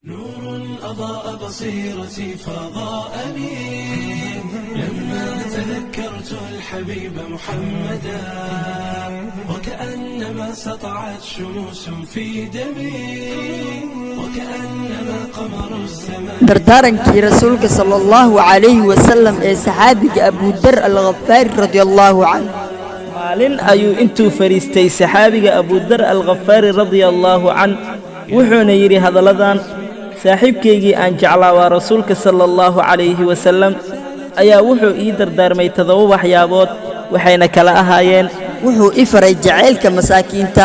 نور أضاء بصيرتي فضاءني لما تذكرت الحبيب محمدا وكأنما سطعت شموس في دمي وكأنما قمر السماء دردارنكي رسولك صلى الله عليه وسلم ee saxaabiga Abu Dar al-Ghaffari radiyallahu anhu maalin ayuu intuu fariistay saxaabiga Abu Dar al-Ghaffari radiyallahu anhu wuxuuna yiri hadaladan saaxiibkeygii aan jeclaa waa rasuulka sallallahu alayhi wasallam ayaa wuxuu ii dardaarmay todoba waxyaabood waxayna kala ahaayeen wuxuu i faray jaceylka masaakiinta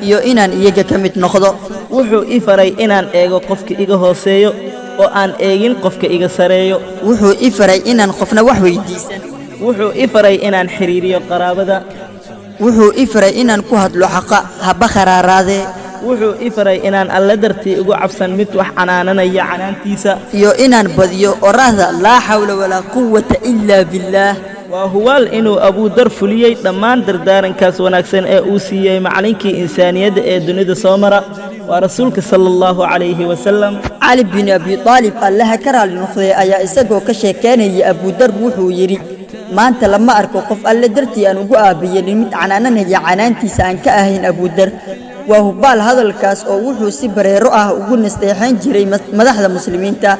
iyo inaan iyaga ka mid noqdo wuxuu i faray inaan eego qofka iga hooseeyo oo aan eegin qofka iga sareeyo wuxuu i faray inaan qofna wax weydiisan wuxuu i faray inaan xiriiriyo qaraabada wuxuu i faray inaan ku hadlo xaqa haba kharaaraade wuxuu i faray inaan alla dartii ugu cabsan mid wax canaananaya canaantiisa iyo inaan badiyo oraahda laa xawla walaa quwwata illa billah waa huwaal inuu Abu Dar fuliyay dhammaan dardaarankaas wanaagsan ee uu siiyay macallinkii insaaniyadda ee dunida soo mara waa rasuulka sallallahu alayhi wasallam Ali bin Abi Talib allaha ka raali noqday ayaa isagoo ka sheekeynaya Abu Dar wuxuu yiri maanta lama arko qof alla dartii aan ugu aabiyay mid canaananaya canaantiisa aan ka ahayn Abu Dar وهبال هذا الكاس أو وحو سبر رؤاه وقلنا استيحان جري مدحضة مسلمين تا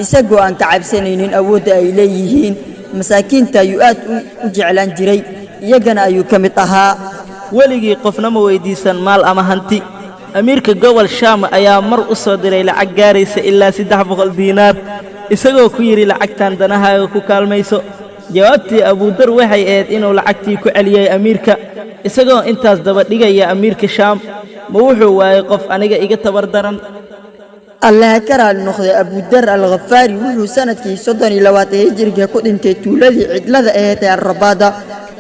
إساقوا أن كعب سنين أود إليهين مساكين تا يؤات وجعلان جري يقنا أيو كمتها ولغي قفنا مويديسا مال أمهانتي أميرك قوال شام أيا مر أصدري لعقاريس إلا 600 دينار إساقوا كويري لعقتان دنها وكوكالميسو جوابتي أبو در وحي إيد إنو لعقتي كعليا أميرك isagoo intaas daba dhigaya amiirka Shaam ma wuxuu waayay qof aniga iga tabardaran Allah karaal noqday Abu Dar al-Ghaffari wuxuu sanadkii 32 hijriga ku dhintay tuuladii cidlada ee Rabaada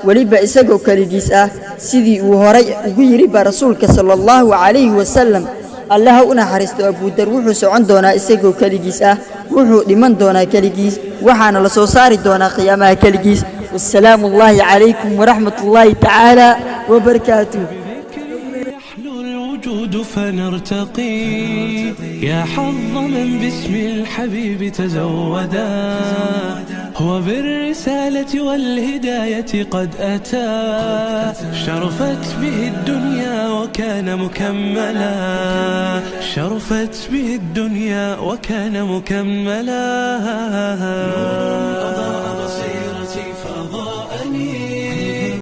waliba isagoo kaligiis ah sidii uu horay ugu yiri rasuulka sallallahu alayhi wasallam Allah una xariisto Abu Dar wuxuu socon doonaa isagoo kaligiis ah wuxuu dhiman doonaa kaligiis waxaana la soo saari doonaa qiyaamaha kaligiis والسلام الله عليكم ورحمة الله تعالى وبركاته يحلو الوجود فنرتقي يا حظ من باسم الحبيب تزودا هو بالرسالة والهداية قد أتى شرفت به الدنيا وكان مكملا شرفت به الدنيا وكان مكملا